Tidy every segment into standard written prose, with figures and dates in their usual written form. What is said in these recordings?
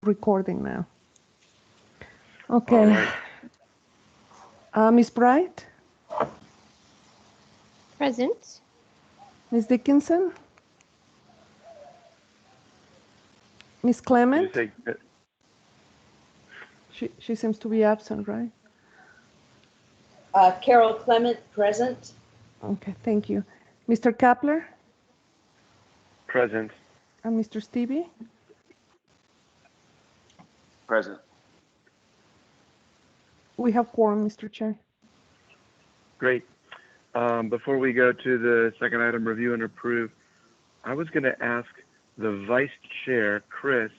recording now. Okay. Ms. Bright? Present. Ms. Dickinson? Ms. Clement? She seems to be absent, right? Carol Clement, present. Okay, thank you. Mr. Kapler? Present. And Mr. Stevie? Present. We have quorum, Mr. Chair. Great. Before we go to the second item, review and approve, I was going to ask the Vice Chair, Chris,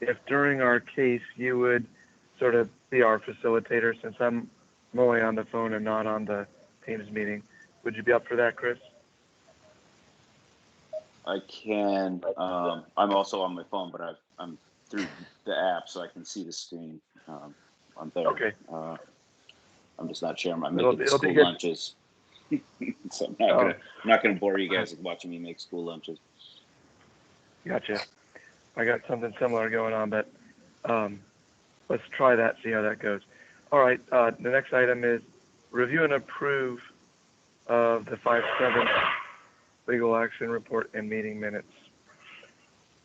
if during our case you would sort of be our facilitator, since I'm only on the phone and not on the Teams meeting. Would you be up for that, Chris? I can. I'm also on my phone, but I'm through the app, so I can see the screen. I'm there. Okay. I'm just not sharing. I'm making school lunches, so I'm not gonna bore you guys with watching me make school lunches. Gotcha. I got something similar going on, but let's try that. See how that goes. All right. The next item is review and approve of the 5/7 legal action report and meeting minutes.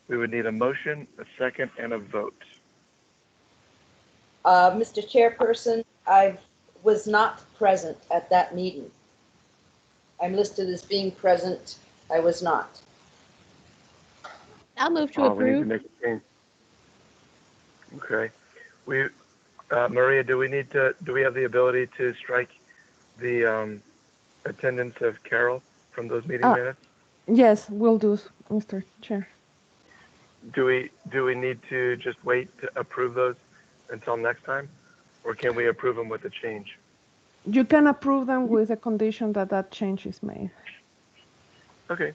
We would need a motion, a second, and a vote. Mr. Chairperson, I was not present at that meeting. I'm listed as being present. I was not. I'll move to approve. We need to make a change. Okay. Maria, do we have the ability to strike the attendance of Carol from those meeting minutes? Yes, will do, Mr. Chair. Do we need to just wait to approve those until next time, or can we approve them with a change? You can approve them with a condition that change is made. Okay.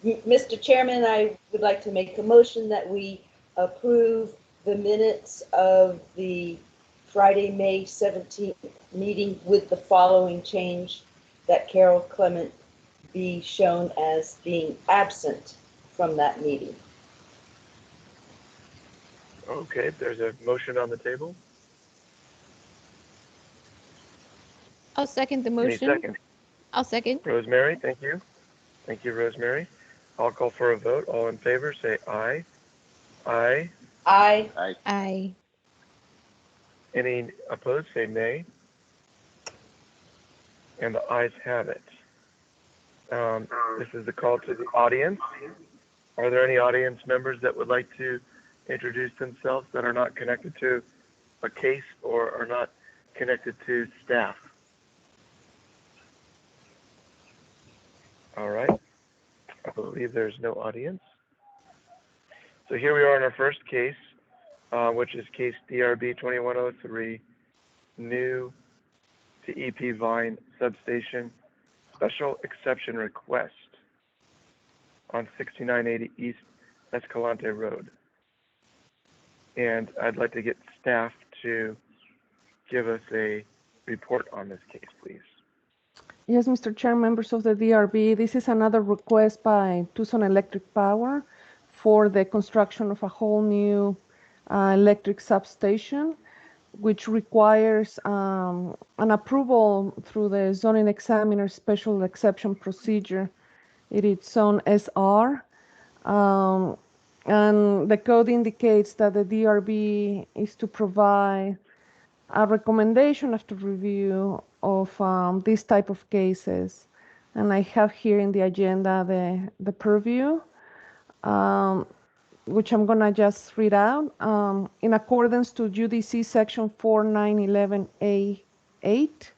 Mr. Chairman, I would like to make a motion that we approve the minutes of the Friday, May 17th meeting with the following change, that Carol Clement be shown as being absent from that meeting. Okay, there's a motion on the table. I'll second the motion. Any second? I'll second. Rosemary, thank you. Thank you, Rosemary. I'll call for a vote. All in favor, say aye. Aye. Aye. Aye. Aye. Any opposed, say nay. And the ayes have it. This is the call to the audience. Are there any audience members that would like to introduce themselves that are not connected to a case or are not connected to staff? All right. I believe there's no audience. So here we are in our first case, which is case DRB 2103, new to EP Vine substation special exception request on 6980 East Escalante Road. And I'd like to get staff to give us a report on this case, please. Yes, Mr. Chair, members of the DRB, this is another request by Tucson Electric Power for the construction of a whole new electric substation, which requires an approval through the zoning examiner special exception procedure. It is zone SR. And the code indicates that the DRB is to provide a recommendation after review of this type of cases. And I have here in the agenda the purview, which I'm gonna just read out. In accordance to UDC section 4911A8,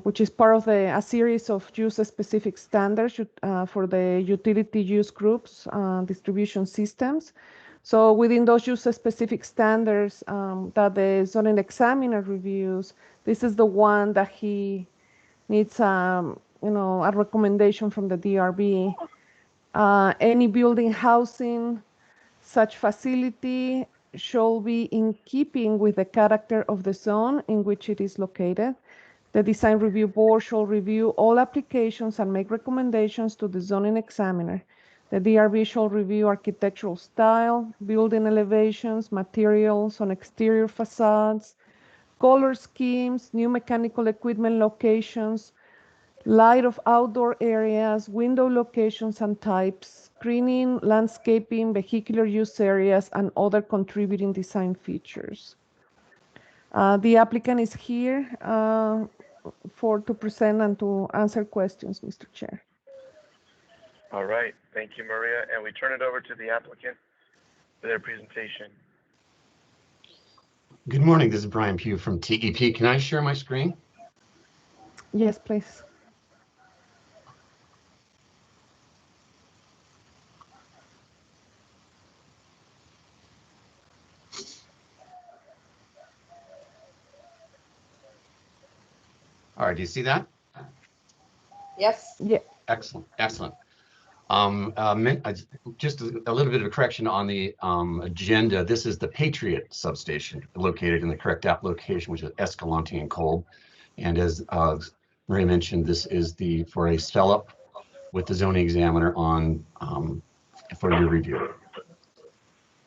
which is part of a series of use-specific standards for the utility use groups, distribution systems. So within those use-specific standards that the zoning examiner reviews, this is the one that he needs, a recommendation from the DRB. Any building housing such facility shall be in keeping with the character of the zone in which it is located. The design review board shall review all applications and make recommendations to the zoning examiner The DRB shall review architectural style, building elevations, materials on exterior facades, color schemes, new mechanical equipment locations, light of outdoor areas, window locations and types, screening, landscaping, vehicular use areas, and other contributing design features. The applicant is here to present and to answer questions, Mr. Chair. All right, thank you, Maria. And we turn it over to the applicant for their presentation. Good morning, this is Brian Pugh from TEP. Can I share my screen? Yes, please. All right, do you see that? Yes. Yeah. Excellent, excellent. Just a little bit of a correction on the agenda. This is the Patriot substation located in the correct location, which is Escalante and Kolb. And as Maria mentioned, this is for a sell-up with the zoning examiner on for your review.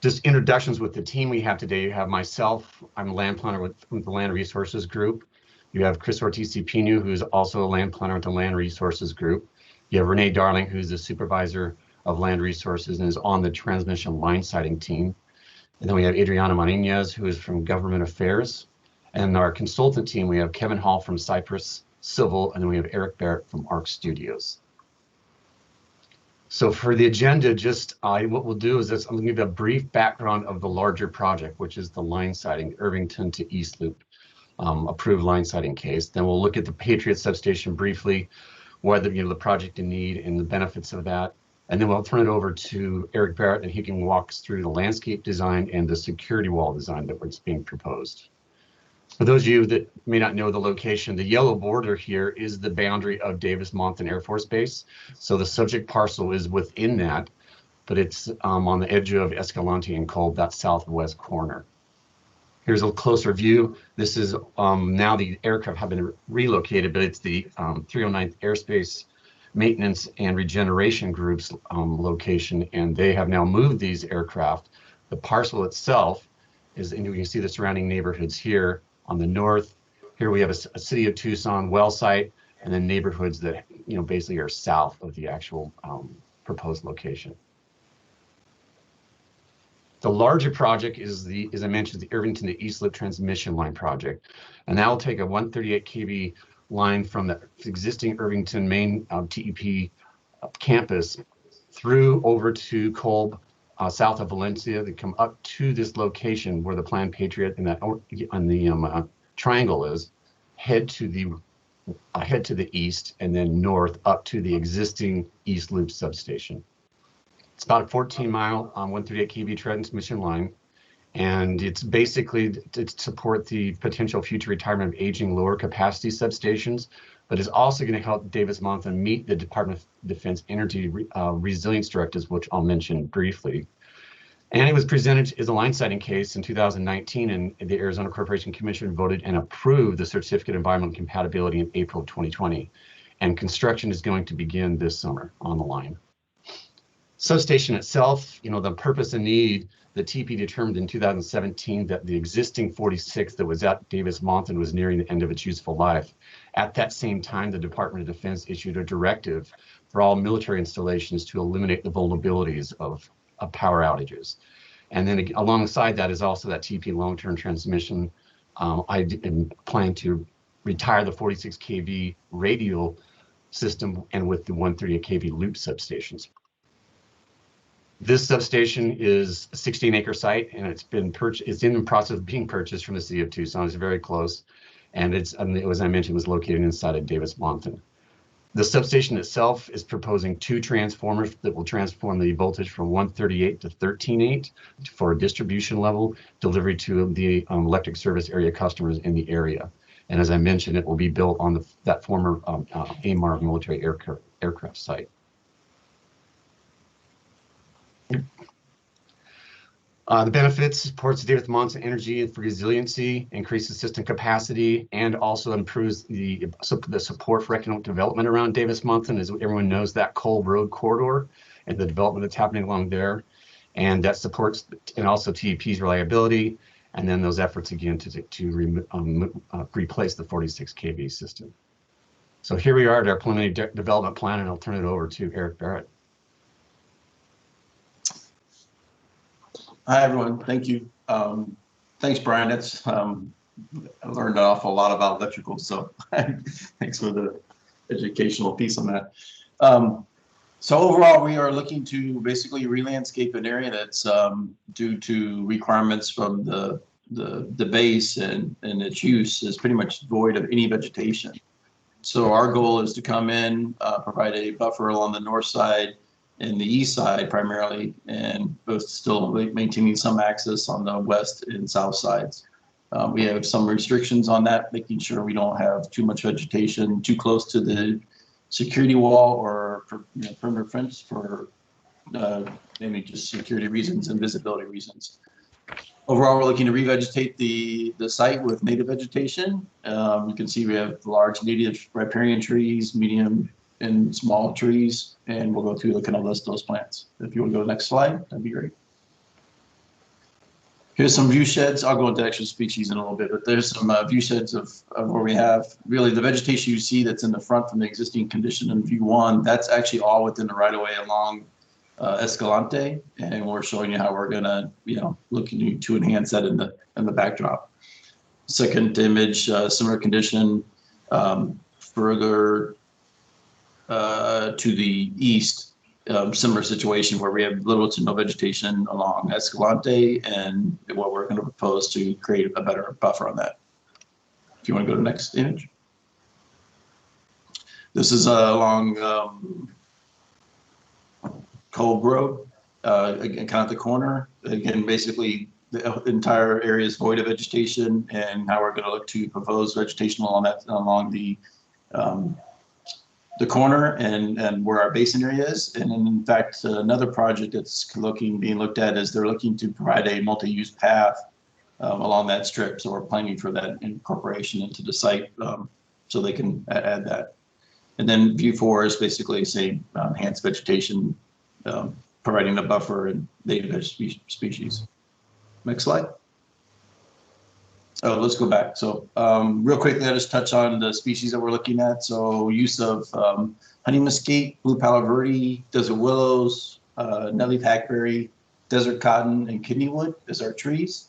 Just introductions with the team we have today. You have myself, I'm a land planner with the Land Resources Group. You have Chris Ortiz-Pinu, who's also a land planner with the Land Resources Group. You have Renee Darling, who's the supervisor of land resources and is on the transmission line siting team. And then we have Adriana Marinez, who is from Government Affairs. And our consultant team, we have Kevin Hall from Cypress Civil, and then we have Eric Barrett from ARC Studios. So for the agenda, what we'll do is I'm going to give a brief background of the larger project, which is the line siting, Irvington to East Loop approved line siting case. Then we'll look at the Patriot substation briefly, whether the project in need and the benefits of that. And then we'll turn it over to Eric Barrett, and he can walk us through the landscape design and the security wall design that's being proposed. For those of you that may not know the location, the yellow border here is the boundary of Davis-Monthan Air Force Base. So the subject parcel is within that, but it's on the edge of Escalante and Kolb, that southwest corner. Here's a closer view. This is now the aircraft have been relocated, but it's the 309th Airspace Maintenance and Regeneration Group's location, and they have now moved these aircraft. The parcel itself is, and you can see the surrounding neighborhoods here on the north. Here we have a city of Tucson well site, and then neighborhoods that basically are south of the actual proposed location. The larger project is as I mentioned, the Irvington to East Loop transmission line project, and that will take a 138 kV line from the existing Irvington main TEP campus through over to Kolb, south of Valencia. They come up to this location where the planned Patriot and that on the triangle is, head to the east and then north up to the existing East Loop substation. It's about a 14-mile 138 kV transmission line, and it's basically to support the potential future retirement of aging lower capacity substations, but it's also going to help Davis-Monthan meet the Department of Defense Energy Resilience Directives, which I'll mention briefly. And it was presented as a line siting case in 2019, and the Arizona Corporation Commission voted and approved the Certificate of Environmental Compatibility in April of 2020. And construction is going to begin this summer on the line. Substation itself, the purpose and need, the TP determined in 2017 that the existing 46 that was at Davis-Monthan was nearing the end of its useful life. At that same time, the Department of Defense issued a directive for all military installations to eliminate the vulnerabilities of power outages. And then alongside that is also that TP long-term transmission. I am planning to retire the 46 kV radial system and with the 138 kV loop substations. This substation is a 16-acre site, and it's been it's in the process of being purchased from the city of Tucson. It's very close, and as I mentioned, was located inside of Davis-Monthan. The substation itself is proposing 2 transformers that will transform the voltage from 138 to 13.8 for a distribution level delivery to the electric service area customers in the area. And as I mentioned, it will be built on that former AMAR military aircraft site. The benefits supports Davis Monthan energy for resiliency, increases system capacity, and also improves the support for economic development around Davis Monthan. As everyone knows, that coal road corridor and the development that's happening along there, and that supports and also TEP's reliability, and then those efforts again to replace the 46 kV system. So here we are at our preliminary development plan, and I'll turn it over to Eric Barrett. Hi, everyone. Thank you. Thanks, Brian. That's I learned an awful lot about electrical, so thanks for the educational piece on that. So overall, we are looking to basically re-landscape an area that's due to requirements from the base and its use is pretty much void of any vegetation. So our goal is to come in, provide a buffer along the north side and the east side primarily, and both still maintaining some access on the west and south sides. We have some restrictions on that, making sure we don't have too much vegetation too close to the security wall or perimeter fence for mainly just security reasons and visibility reasons. Overall, we're looking to revegetate the site with native vegetation. You can see we have large native riparian trees, medium and small trees, and we'll go through and kind of list those plants. If you want to go to the next slide, that'd be great. Here's some view sheds. I'll go into extra species in a little bit, but there's some view sheds of where we have really the vegetation you see that's in the front from the existing condition in view 1. That's actually all within the right of way along Escalante, and we're showing you how we're gonna, looking to enhance that in the backdrop. Second image, similar condition, further to the east, similar situation where we have little to no vegetation along Escalante, and what we're going to propose to create a better buffer on that. If you want to go to the next image. This is along Cove Road, again, kind of the corner. Again, basically the entire area is void of vegetation, and how we're going to look to propose vegetation along the corner and where our basin area is. And then in fact, another project that's being looked at is they're looking to provide a multi-use path along that strip. So we're planning for that incorporation into the site so they can add that. And then view 4 is basically same enhanced vegetation, providing a buffer and native species. Next slide. Oh, let's go back. So real quickly, I'll just touch on the species that we're looking at. So use of honey mesquite, blue palo verde, desert willows, nutleaf hackberry, desert cotton, and kidneywood as our trees.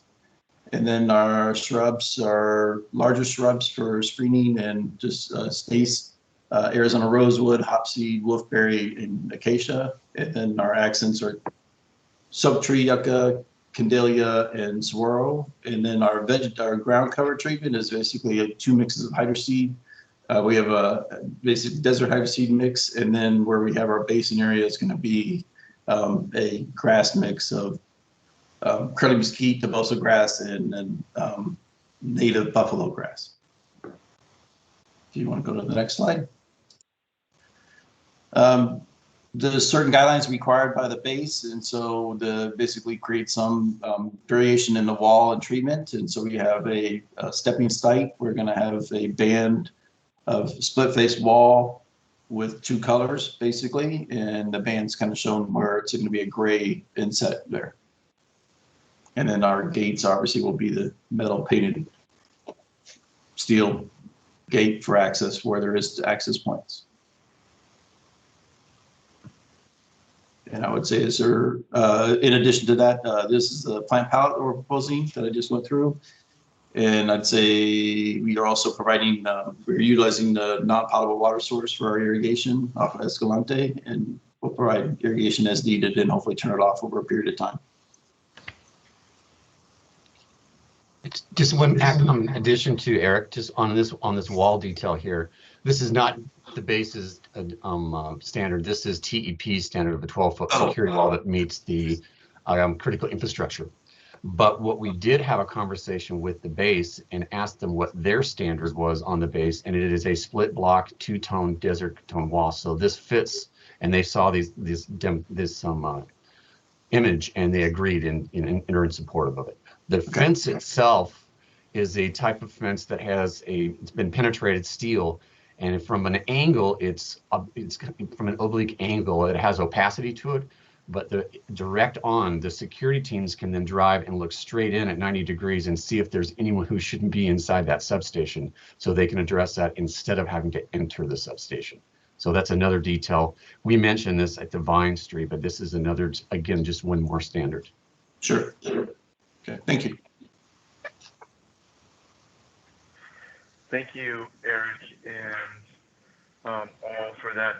And then our shrubs are larger shrubs for screening and just space. Arizona rosewood, hopseed, wolfberry, and acacia. And then our accents are soap tree, yucca, Candelia, and saguaro. And then our ground cover treatment is basically 2 mixes of hydroseed. We have a basic desert hydroseed mix, and then where we have our basin area is going to be a grass mix of curly mesquite, toboso grass, and native buffalo grass. Do you want to go to the next slide? There's certain guidelines required by the base, and so basically create some variation in the wall and treatment. And so we have a stepping site. We're going to have a band of split face wall with 2 colors basically, and the band's kind of shown where it's going to be a gray inset there. And then our gates obviously will be the metal painted steel gate for access where there is access points. And I would say, in addition to that, this is the plant palette that we're proposing that I just went through. And I'd say we are also providing, we're utilizing the non-potable water source for our irrigation off of Escalante, and we'll provide irrigation as needed and hopefully turn it off over a period of time. It's just one addition to Eric, just on this wall detail here. This is not the base's standard. This is TEP standard of a 12-foot security wall that meets the critical infrastructure. But what we did have a conversation with the base and asked them what their standard was on the base, and it is a split block 2-tone desert tone wall. So this fits, and they saw image, and they agreed and are in support of it. The fence itself is a type of fence that it's been penetrated steel, and from an angle, it's from an oblique angle. It has opacity to it, but the security teams can then drive and look straight in at 90 degrees and see if there's anyone who shouldn't be inside that substation, so they can address that instead of having to enter the substation. So that's another detail. We mentioned this at the Vine Street, but this is another, again, just one more standard. Sure. Okay, thank you. Thank you, Eric, and all for that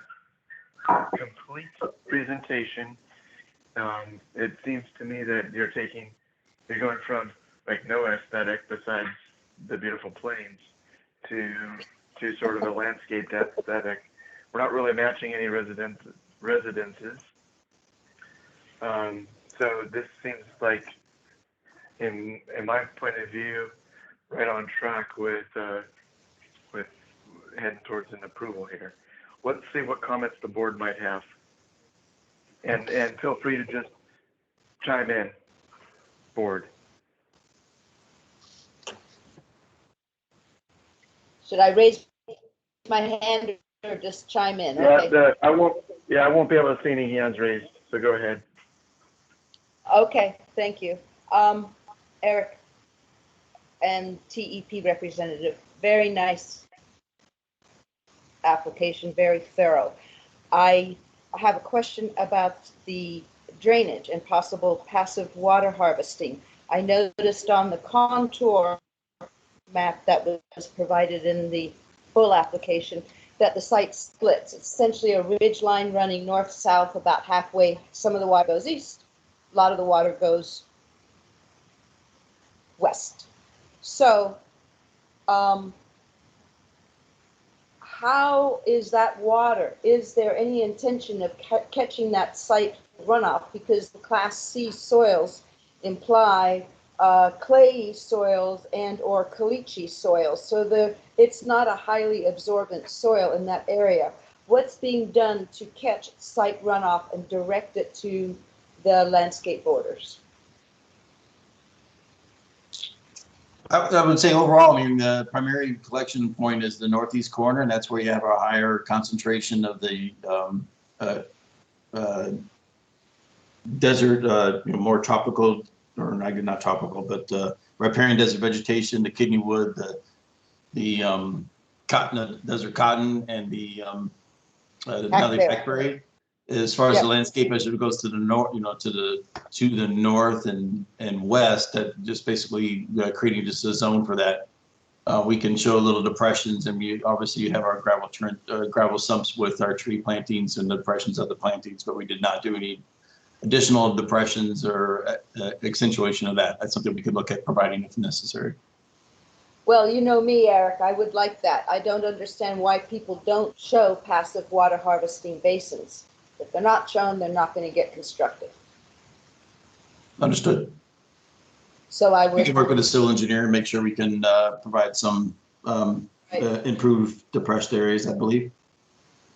complete presentation. It seems to me that you're going from like no aesthetic besides the beautiful plains to sort of a landscape aesthetic. We're not really matching any residences. So this seems like, in my point of view, right on track with heading towards an approval here. Let's see what comments the board might have, and feel free to just chime in, board. Should I raise my hand or just chime in? Okay. Yeah, I won't be able to see any hands raised, so go ahead. Okay, thank you. Eric and TEP representative, very nice application, very thorough. I have a question about the drainage and possible passive water harvesting. I noticed on the contour map that was provided in the full application that the site splits. It's essentially a ridge line running north-south about halfway. Some of the water goes east, a lot of the water goes west. So how is that water? Is there any intention of catching that site runoff? Because the Class C soils imply clayey soils and or caliche soils. So it's not a highly absorbent soil in that area. What's being done to catch site runoff and direct it to the landscape borders? I would say overall, I mean, the primary collection point is the northeast corner, and that's where you have a higher concentration of the desert, more tropical, or not tropical, but riparian desert vegetation, the kidney wood, the cotton, desert cotton, and the hackberry. As far as the landscape, as it goes to the north, to the north and west, that just basically creating just a zone for that. We can show little depressions, and obviously you have our gravel sumps with our tree plantings and the depressions of the plantings, but we did not do any additional depressions or accentuation of that. That's something we could look at providing if necessary. Well, you know me, Eric, I would like that. I don't understand why people don't show passive water harvesting basins. If they're not shown, they're not going to get constructed. Understood. So we can work with a civil engineer and make sure we can provide some improved depressed areas, I believe.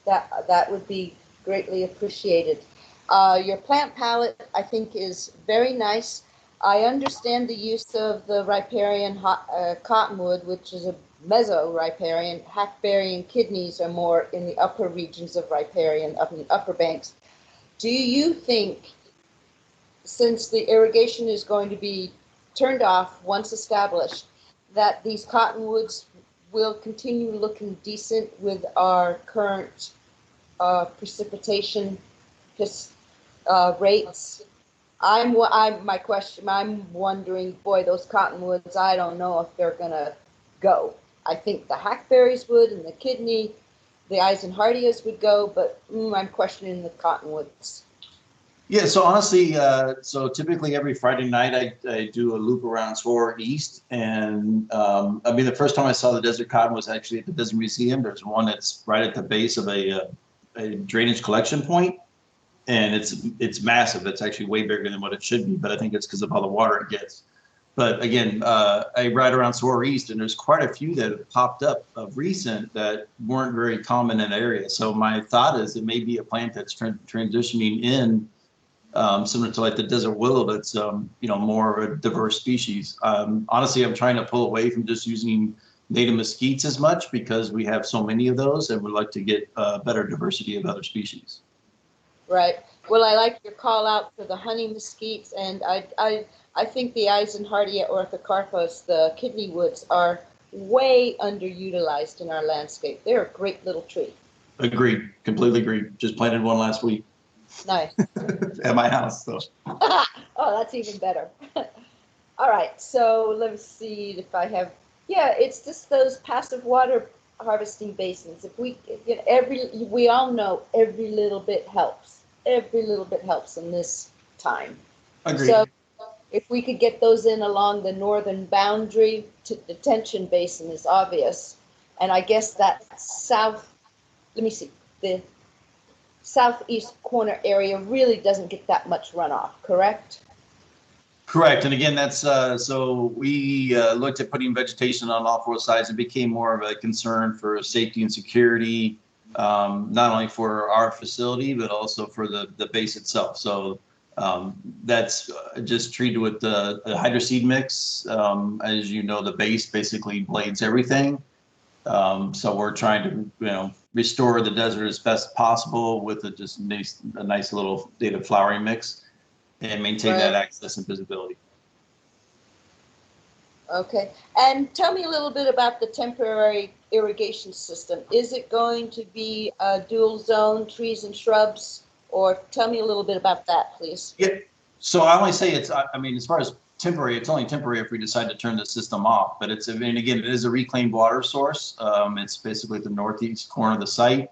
That would be greatly appreciated. Your plant palette, I think, is very nice. I understand the use of the riparian cottonwood, which is a meso-riparian. Hackberry and kidneys are more in the upper regions of riparian, up in the upper banks. Do you think, since the irrigation is going to be turned off once established, that these cottonwoods will continue looking decent with our current precipitation rates? I'm wondering, boy, those cottonwoods, I don't know if they're gonna go. I think the hackberries would, and the kidney, the Eisenhardias would go, but I'm questioning the cottonwoods. Yeah, so honestly, so typically every Friday night I do a loop around Soar East, and I mean the first time I saw the desert cotton was actually at the Desert Museum. There's one that's right at the base of a drainage collection point, and it's massive. It's actually way bigger than what it should be, but I think it's because of all the water it gets. But again, I ride around Soar East, and there's quite a few that have popped up of recent that weren't very common in the area. So my thought is it may be a plant that's transitioning in similar to like the desert willow that's, more of a diverse species. Honestly, I'm trying to pull away from just using native mesquites as much because we have so many of those and we'd like to get better diversity of other species. Right. Well, I like your call out for the honey mesquites, and I think the Eisenhardia orthocarpus, the kidney woods, are way underutilized in our landscape. They're a great little tree. Agreed. Completely agreed. Just planted one last week. Nice. At my house, so. Oh, that's even better. All right. So let's see if I have. Yeah, it's just those passive water harvesting basins. If we, we all know every little bit helps. Every little bit helps in this time. Agreed. So if we could get those in along the northern boundary, detention basin is obvious. And I guess that let me see, the southeast corner area really doesn't get that much runoff, correct? Correct. And again, that's so we looked at putting vegetation on all four sides. It became more of a concern for safety and security, not only for our facility, but also for the base itself. So that's just treated with the hydroseed mix. As you know, the base basically blades everything. So we're trying to, restore the desert as best possible with a nice little native flowering mix and maintain that access and visibility. Okay. And tell me a little bit about the temporary irrigation system. Is it going to be a dual zone, trees and shrubs? Or tell me a little bit about that, please. Yeah. So I only say as far as temporary, it's only temporary if we decide to turn the system off. But again, it is a reclaimed water source. It's basically the northeast corner of the site.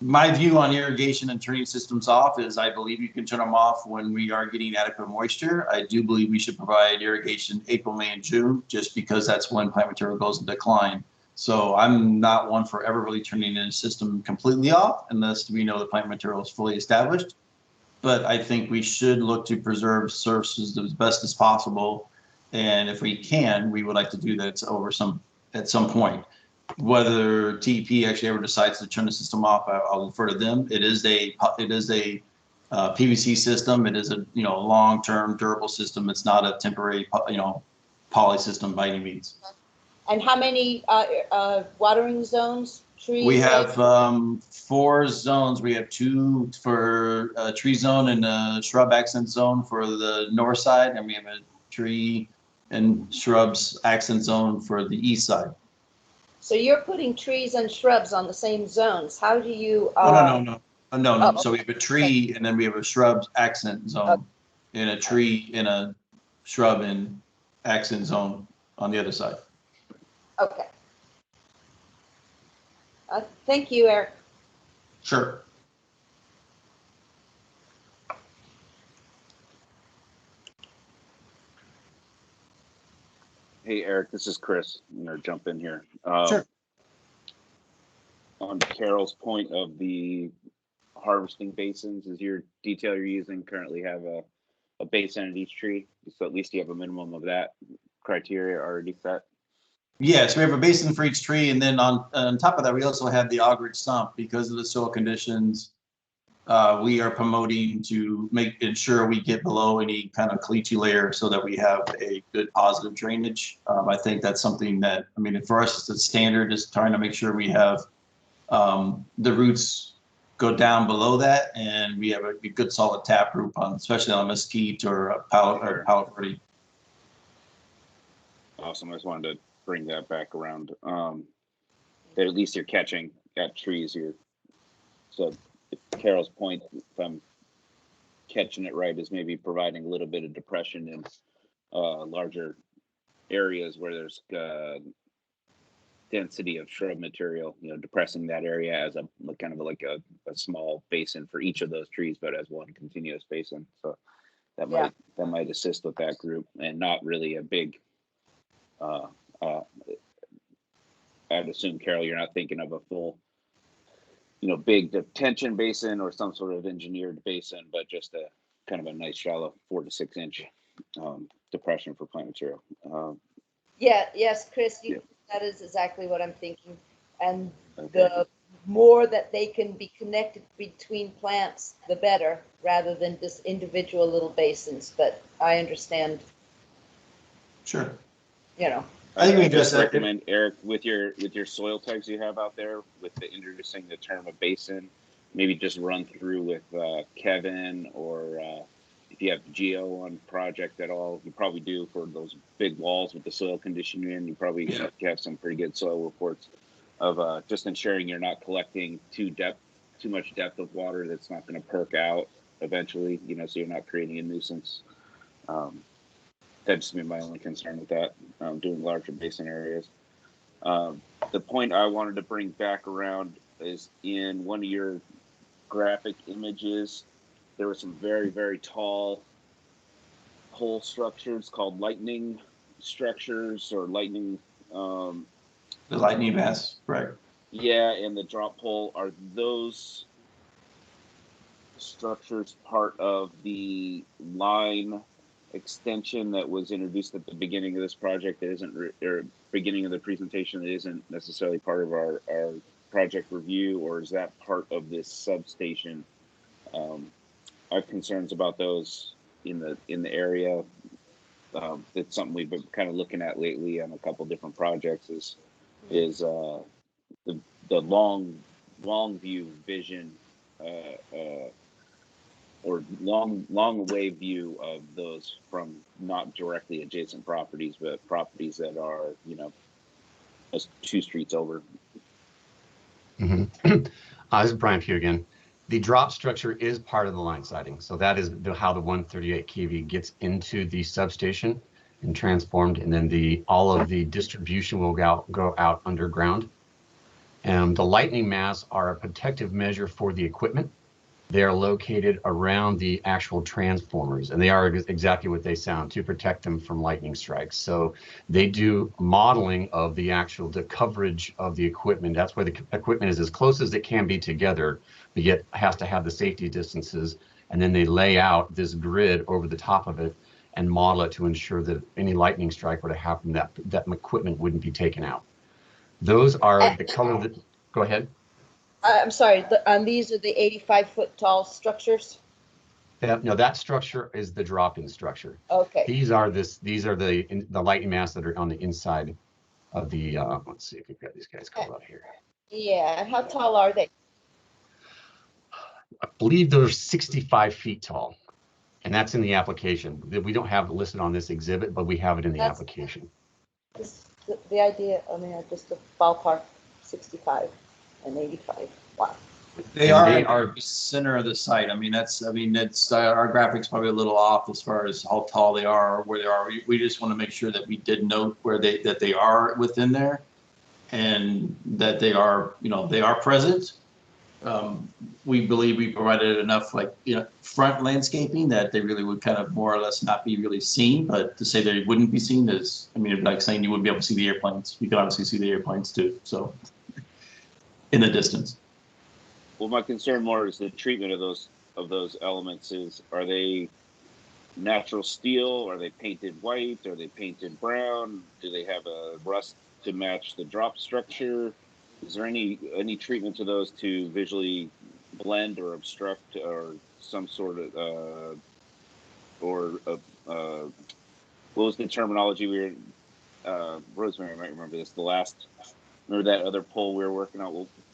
My view on irrigation and turning systems off is I believe you can turn them off when we are getting adequate moisture. I do believe we should provide irrigation April, May, and June, just because that's when plant material goes in decline. So I'm not one for ever really turning in a system completely off unless we know the plant material is fully established. But I think we should look to preserve surfaces as best as possible. And if we can, we would like to do that at some point. Whether TEP actually ever decides to turn the system off, I'll refer to them. It is a PVC system. It is a long-term durable system. It's not a temporary poly system by any means. And how many watering zones? Trees? We have 4 zones. We have 2 for a tree zone and a shrub accent zone for the north side, and we have a tree and shrubs accent zone for the east side. So you're putting trees and shrubs on the same zones. How do you? No. Oh, So we have a tree and then we have a shrubs accent zone, and a tree and a shrub and accent zone on the other side. Okay. Thank you, Eric. Sure. Hey, Eric, this is Chris. I'm going to jump in here. Sure. On Carol's point of the harvesting basins, is your detail you're using currently have a basin at each tree? So at least you have a minimum of that criteria already set? Yes, we have a basin for each tree, and then on top of that, we also have the augerage sump. Because of the soil conditions, we are promoting to ensure we get below any kind of caliche layer so that we have a good positive drainage. I think that's something that, for us, it's a standard, is trying to make sure we have the roots go down below that, and we have a good solid taproot especially on a mesquite or a palo verde. Awesome. I just wanted to bring that back around. That at least you're catching at trees here. So if Carol's point, if I'm catching it right, is maybe providing a little bit of depression in larger areas where there's density of shrub material, depressing that area as a kind of like a small basin for each of those trees, but as one continuous basin. So that might assist with that group, and not really a big I'd assume, Carol, you're not thinking of a full big detention basin or some sort of engineered basin, but just a kind of a nice shallow 4 to 6 inch depression for plant material. Yes, Chris, that is exactly what I'm thinking. And the more that they can be connected between plants, the better, rather than just individual little basins. But I understand, Sure. you know. I think we can just just recommend, Eric, with your soil types you have out there, with the introducing the term of basin, maybe just run through with Kevin, or if you have Geo on project at all, you probably do for those big walls with the soil conditioning in. You probably have some pretty good soil reports of just ensuring you're not collecting too much depth of water that's not going to perk out eventually. You know, so you're not creating a nuisance. That'd just be my only concern with that, doing larger basin areas. The point I wanted to bring back around is in one of your graphic images, there were some very, very tall pole structures called lightning structures, or lightning. the lightning mass, right? Yeah, and the drop pole, are those structures part of the line extension that was introduced at the beginning of this project that isn't, or beginning of the presentation that isn't necessarily part of our project review, or is that part of this substation? I have concerns about those in the area. It's something we've been kind of looking at lately on a couple different projects. Is the long view vision, or long away view of those from not directly adjacent properties, but properties that are, you know, just 2 streets over. Mm-hmm. This is Brian Pugh again. The drop structure is part of the line siding. So that is how the 138 kV gets into the substation and transformed, and then all of the distribution will go out underground. And the lightning masts are a protective measure for the equipment. They are located around the actual transformers, and they are exactly what they sound, to protect them from lightning strikes. So they do modeling of the coverage of the equipment. That's why the equipment is as close as it can be together, but yet has to have the safety distances. And then they lay out this grid over the top of it and model it to ensure that any lightning strike were to happen, that equipment wouldn't be taken out. Those are the color that, go ahead. I'm sorry, these are the 85-foot tall structures? No, that structure is the drop-in structure. Okay. These are the lightning masts that are on the inside of the, let's see if we've got these guys called out here. Yeah, how tall are they? I believe they're 65 feet tall, and that's in the application. We don't have it listed on this exhibit, but we have it in the application. The idea, I mean, just a ballpark, 65 and 85. Wow. They are at the center of the site. I mean, it's our graphics probably a little off as far as how tall they are or where they are. We just want to make sure that we did note that they are within there, and that they are, you know, they are present. We believe we provided enough, like, you know, front landscaping that they really would kind of more or less not be really seen. But to say they wouldn't be seen is, I mean, like saying you wouldn't be able to see the airplanes. You could obviously see the airplanes too. So in the distance. Well, my concern more is the treatment of those elements. Are they natural steel? Are they painted white? Are they painted brown? Do they have a rust to match the drop structure? Is there any treatment to those to visually blend or obstruct, or some sort of what was the terminology we were? Rosemary might remember this. Remember that other pole we were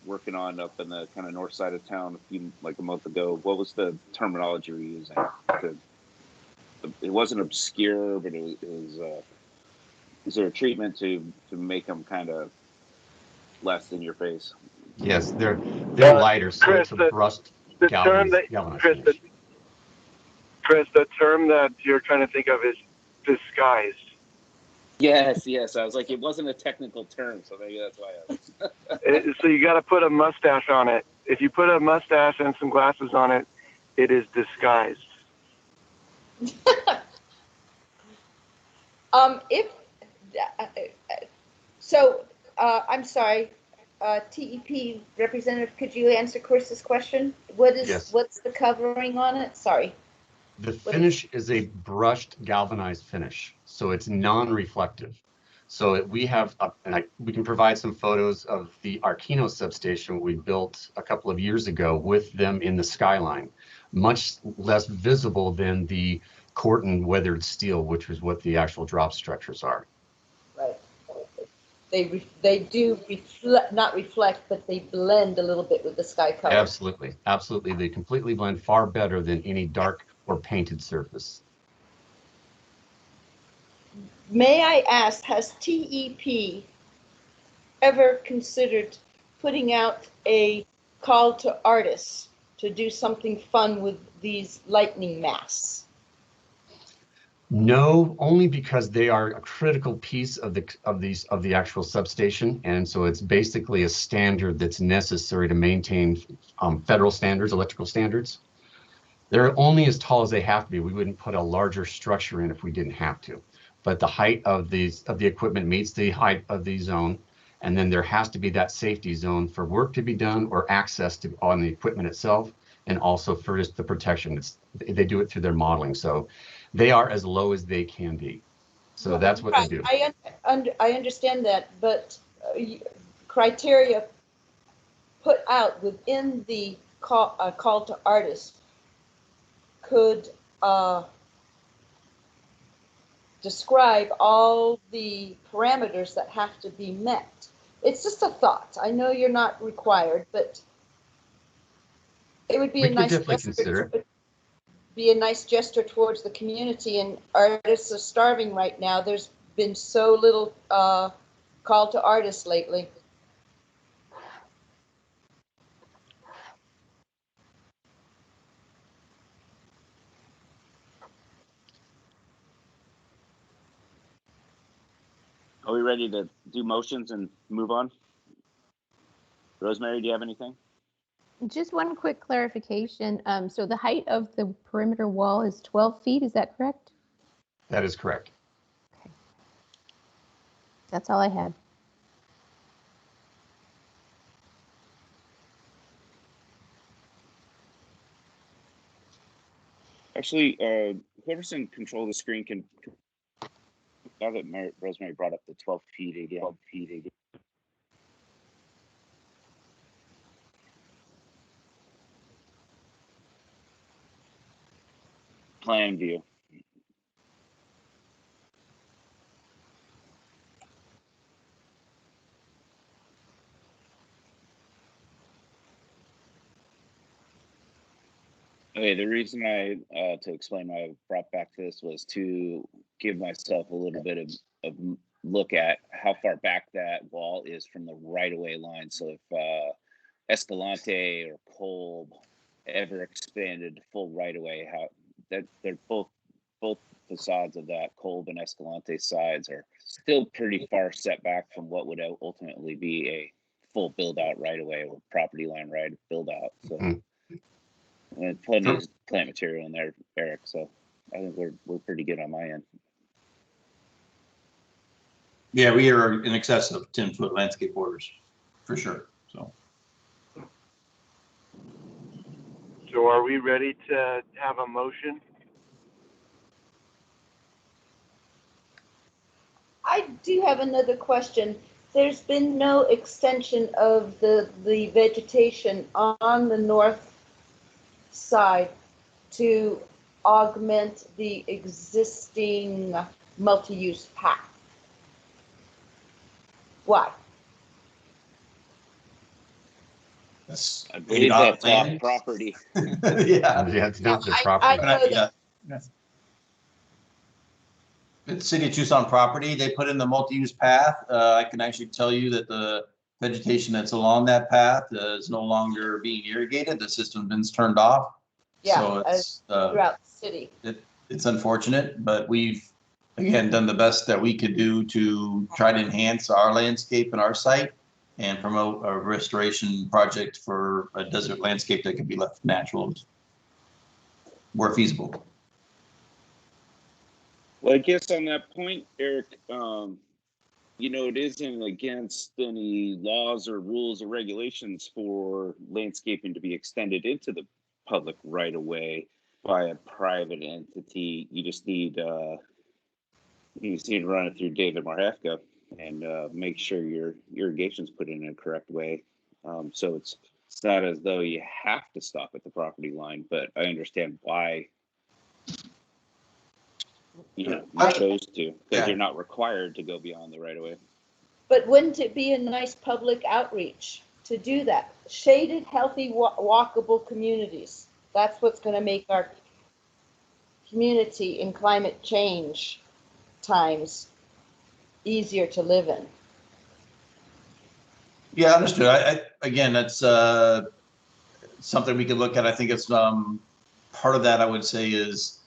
working on up in the kind of north side of town a month ago? What was the terminology we were using? It wasn't obscure, but it was. Is there a treatment to make them kind of less in your face? Yes, they're lighter, so Chris, it's a brushed galvanized finish. Chris, the term that you're trying to think of is disguised. Yes. I was like, it wasn't a technical term, so maybe that's why I was. So you got to put a mustache on it. If you put a mustache and some glasses on it, it is disguised. I'm sorry, TEP representative, could you answer Chris's question? Yes. What's the covering on it? Sorry. The finish is a brushed galvanized finish, so it's non-reflective. So we have, we can provide some photos of the Arkino substation we built a couple of years ago with them in the skyline, much less visible than the Corten weathered steel, which is what the actual drop structures are. Right. They do reflect, not reflect, but they blend a little bit with the sky color. Absolutely, absolutely. They completely blend far better than any dark or painted surface. May I ask, has TEP ever considered putting out a call to artists to do something fun with these lightning masts? No, only because they are a critical piece of the actual substation, and so it's basically a standard that's necessary to maintain federal standards, electrical standards. They're only as tall as they have to be. We wouldn't put a larger structure in if we didn't have to. But the height of the equipment meets the height of the zone, and then there has to be that safety zone for work to be done or access to on the equipment itself, and also for just the protection. They do it through their modeling, so they are as low as they can be. So that's what they do. I understand that, but criteria put out within the call to artists could describe all the parameters that have to be met. It's just a thought. I know you're not required, but it would be We a could nice definitely gesture. consider it. Be a nice gesture towards the community, and artists are starving right now. There's been so little call to artists lately. Are we ready to do motions and move on? Rosemary, do you have anything? Just one quick clarification. So the height of the perimeter wall is 12 feet, is that correct? That is correct. Okay. That's all I had. Actually, whoever's in control of the screen can, now that Rosemary brought up the 12 feet again. Plan view. Okay, the reason to explain why I brought back to this was to give myself a little bit of look at how far back that wall is from the right-of-way line. So if Escalante or Kolb ever expanded full right-of-way, how that they're both facades of that Kolb and Escalante sides are still pretty far set back from what would ultimately be a full build-out right-of-way or property line right build-out. So. And plenty of plant material in there, Eric. So I think we're pretty good on my end. Yeah, we are in excess of 10-foot landscape borders, for sure. So are we ready to have a motion? I do have another question. There's been no extension of the vegetation on the north side to augment the existing multi-use path. Why? That's I believe that's off property. Yeah. Yeah, it's not their I property. know that. It's City of Tucson property. They put in the multi-use path. I can actually tell you that the vegetation that's along that path is no longer being irrigated. The system's been turned off. Yeah, So it's throughout the city. it's unfortunate, but we've again done the best that we could do to try to enhance our landscape and our site and promote a restoration project for a desert landscape that can be left natural where feasible. Well, I guess on that point, Eric, it isn't against any laws or rules or regulations for landscaping to be extended into the public right of way by a private entity. You just need to run it through David Marhefka and make sure your irrigation's put in a correct way. So it's not as though you have to stop at the property line, but I understand why you chose to, because you're not required to go beyond the right of way. But wouldn't it be a nice public outreach to do that? Shaded, healthy, walkable communities. That's what's going to make our community in climate change times easier to live in. Yeah, understood. Again, that's something we could look at. I think it's part of that, I would say, is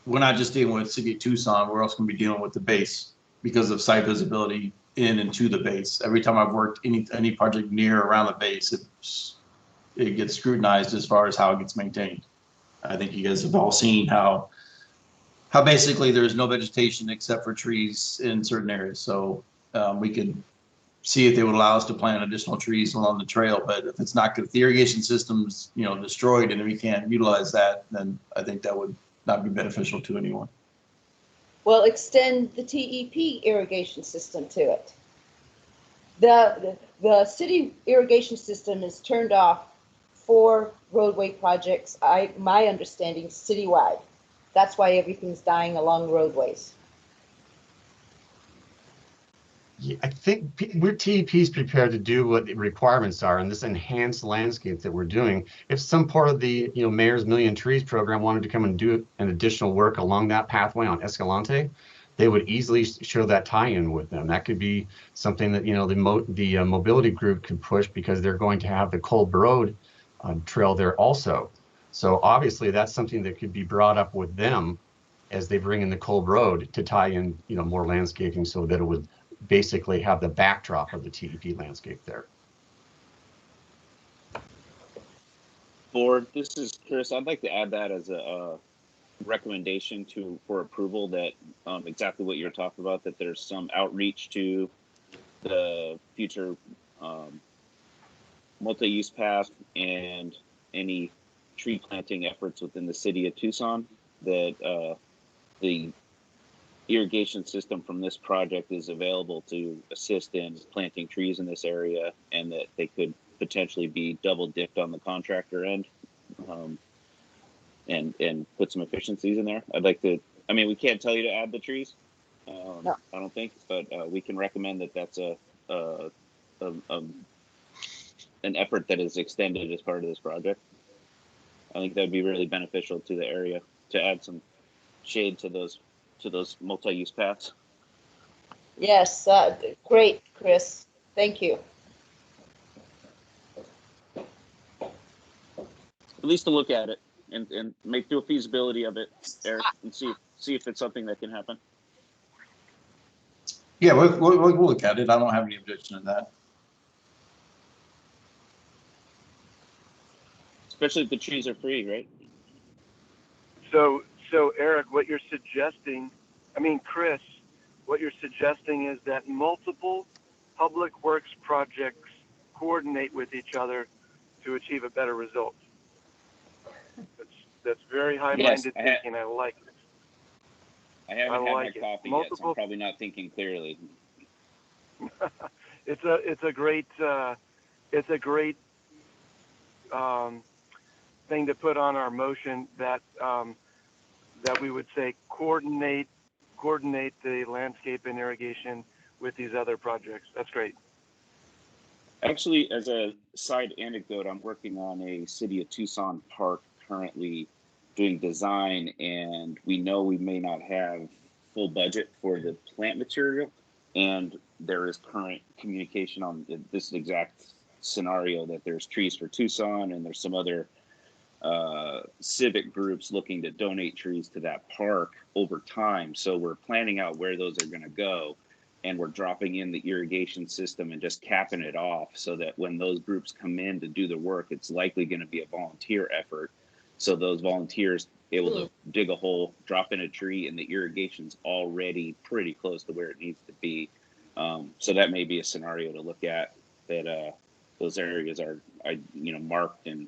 we're not just dealing with City of Tucson, we're also going to be dealing with the base because of site visibility in and to the base. Every time I've worked any project near or around the base, it gets scrutinized as far as how it gets maintained. I think you guys have all seen how basically there's no vegetation except for trees in certain areas. So we could see if they would allow us to plant additional trees along the trail. But if it's not good, if the irrigation system's destroyed and we can't utilize that, then I think that would not be beneficial to anyone. Well, extend the TEP irrigation system to it. The city irrigation system is turned off for roadway projects. My understanding, citywide. That's why everything's dying along roadways. Yeah, I think we're TEP's prepared to do what the requirements are in this enhanced landscape that we're doing. If some part of the Mayor's Million Trees program wanted to come and do an additional work along that pathway on Escalante, they would easily show that tie-in with them. That could be something that the mobility group could push because they're going to have the Kolb Road trail there also. So obviously that's something that could be brought up with them as they bring in the Kolb Road to tie in more landscaping so that it would basically have the backdrop of the TEP landscape there. Board, this is Chris. I'd like to add that as a recommendation for approval, that exactly what you're talking about, that there's some outreach to the future multi-use path and any tree planting efforts within the city of Tucson, that the irrigation system from this project is available to assist in planting trees in this area, and that they could potentially be double dipped on the contractor end, and put some efficiencies in there. I'd like to, we can't tell you to add the trees, No. I don't think, but we can recommend that that's an effort that is extended as part of this project. I think that would be really beneficial to the area to add some shade to those multi-use paths. Yes, great, Chris. Thank you. At least to look at it and do a feasibility of it, Eric, and see if it's something that can happen. Yeah, we'll look at it. I don't have any objection to that. Especially if the trees are free, right? So Eric, what you're suggesting, Chris, what you're suggesting is that multiple public works projects coordinate with each other to achieve a better result. That's very high-minded thinking. I like it. I haven't had my coffee yet, so I'm probably not thinking clearly. It's a great thing to put on our motion, that we would say coordinate the landscape and irrigation with these other projects. That's great. Actually, as a side anecdote, I'm working on a City of Tucson park currently doing design, and we know we may not have full budget for the plant material, and there is current communication on this exact scenario, that there's Trees for Tucson and there's some other civic groups looking to donate trees to that park over time. So we're planning out where those are going to go, and we're dropping in the irrigation system and just capping it off, so that when those groups come in to do the work, it's likely going to be a volunteer effort. So those volunteers able to dig a hole, drop in a tree, and the irrigation's already pretty close to where it needs to be. So that may be a scenario to look at, that those areas are marked and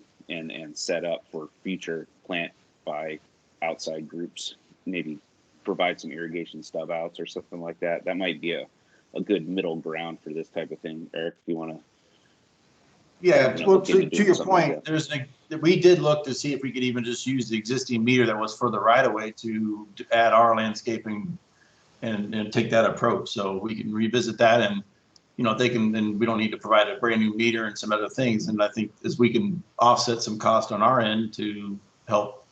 set up for future plant by outside groups, maybe provide some irrigation stub outs or something like that. That might be a a good middle ground for this type of thing. Eric, if you want to. Yeah, well, look into to doing your something like point, that. we did look to see if we could even just use the existing meter that was for the right of way to add our landscaping and take that approach. So we can revisit that, and they can, then we don't need to provide a brand new meter and some other things. And I think as we can offset some cost on our end to help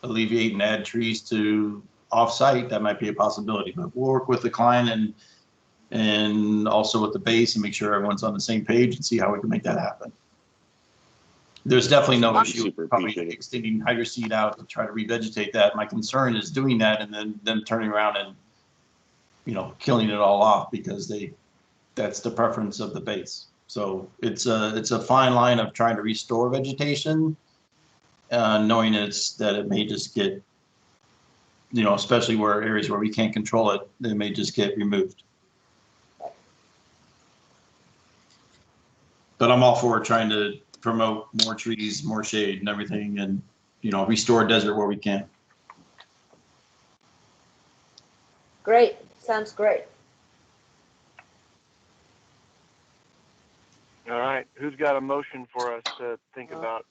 alleviate and add trees to off-site, that might be a possibility. But we'll work with the client and also with the base and make sure everyone's on the same page and see how we can make that happen. There's definitely no That'd be issue super probably appreciated. extending hydro seed out to try to revegetate that. My concern is doing that and then them turning around and killing it all off because that's the preference of the base. So it's a fine line of trying to restore vegetation, knowing that it may just get, especially where areas where we can't control it, they may just get removed. But I'm all for trying to promote more trees, more shade and everything, and, restore desert where we can. Great, sounds great. All right, who's got a motion for us to think about?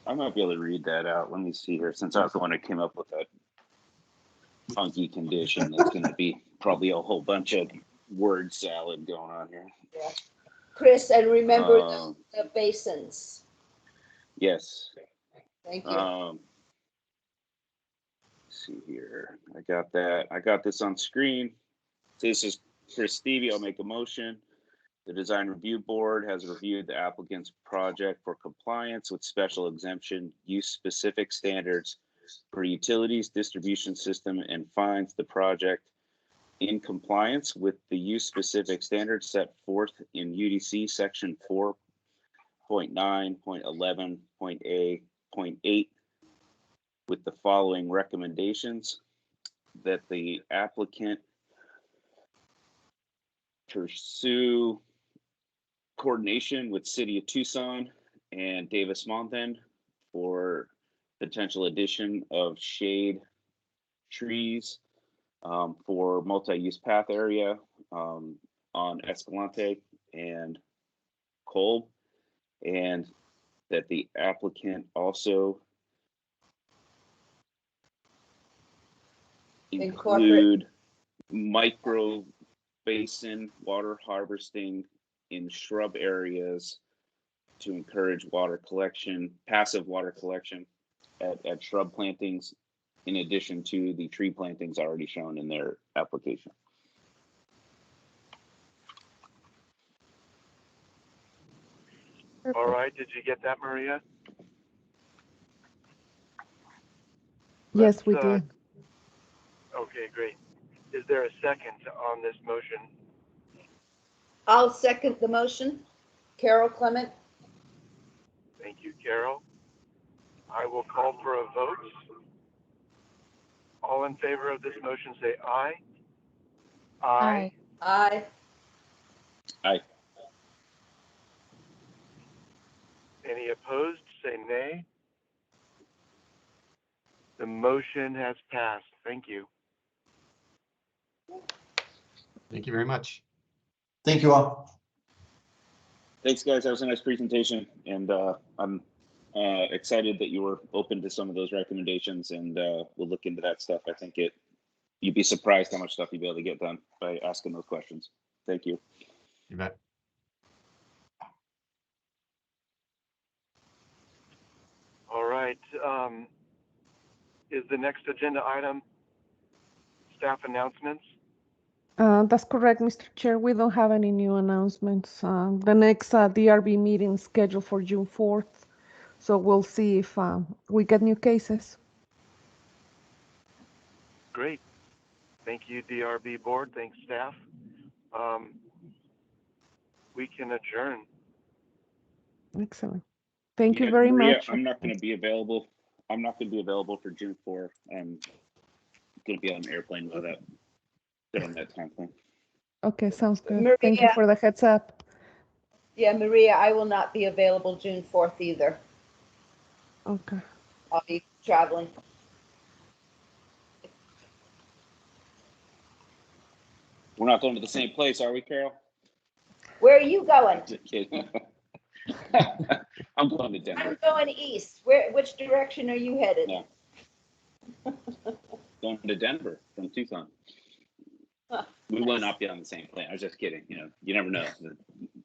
I might be able to read that out. Let me see here, since I was the one that came up with that funky condition. That's going to be probably a whole bunch of word salad going on here. Yeah. Chris, and remember the basins. Yes. Thank you. Let's see here. I got that. I got this on screen. So this is for Stevie. I'll make a motion. The Design Review Board has reviewed the applicant's project for compliance with special exemption use-specific standards for utilities, distribution system, and finds the project in compliance with the use-specific standards set forth in UDC section 4.9.11.a.8 with the following recommendations: that the applicant pursue coordination with City of Tucson and Davis Monthan for potential addition of shade trees for multi-use path area on Escalante and Kolb, and that the applicant also include micro basin water harvesting in shrub areas to encourage water collection, passive water collection at shrub plantings, in addition to the tree plantings already shown in their application. Perfect. All right, did you get that, Maria? Yes, we Let's, did. Okay, great. Is there a second on this motion? I'll second the motion. Carol Clement. Thank you, Carol. I will call for a vote. All in favor of this motion say aye. Aye. Aye. Aye. Any opposed say nay. The motion has passed. Thank you. Thank you very much. Thank you all. Thanks, guys. That was a nice presentation, and I'm excited that you were open to some of those recommendations, and we'll look into that stuff. I think you'd be surprised how much stuff you'll be able to get done by asking those questions. Thank you. You bet. All right. Is the next agenda item staff announcements? That's correct, Mr. Chair. We don't have any new announcements. The next DRB meeting is scheduled for June 4th. So we'll see if we get new cases. Great. Thank you, DRB board. Thanks, staff. We can adjourn. Excellent. Thank you Yeah, very Maria, much. I'm not going to be available. I'm not going to be available for June 4th. I'm going to be on an airplane by that during that time frame. Okay, sounds good. Maria. Thank you for the heads up. Yeah, Maria, I will not be available June 4th either. Okay. I'll be traveling. We're not going to the same place, are we, Carol? Where are you going? Just kidding. I'm going to Denver. I'm going east. Which direction are you headed? Yeah. Going to Denver from Tucson. Huh. We will not be on the same plane. I was just kidding. You know, you never know.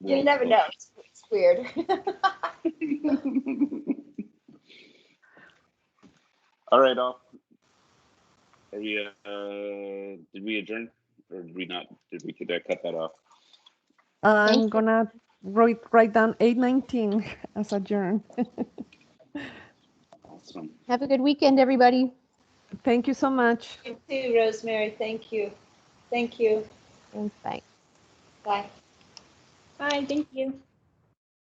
You never know. It's weird. All right, off. Are we? Did we adjourn, or did we not? Could I cut that off? I'm you. gonna write down 8:19 as adjourn. Awesome. Have a good weekend, everybody. Thank you so much. You too, Rosemary. Thank you. Thank you. Thanks. Bye. Bye. Bye, thank you.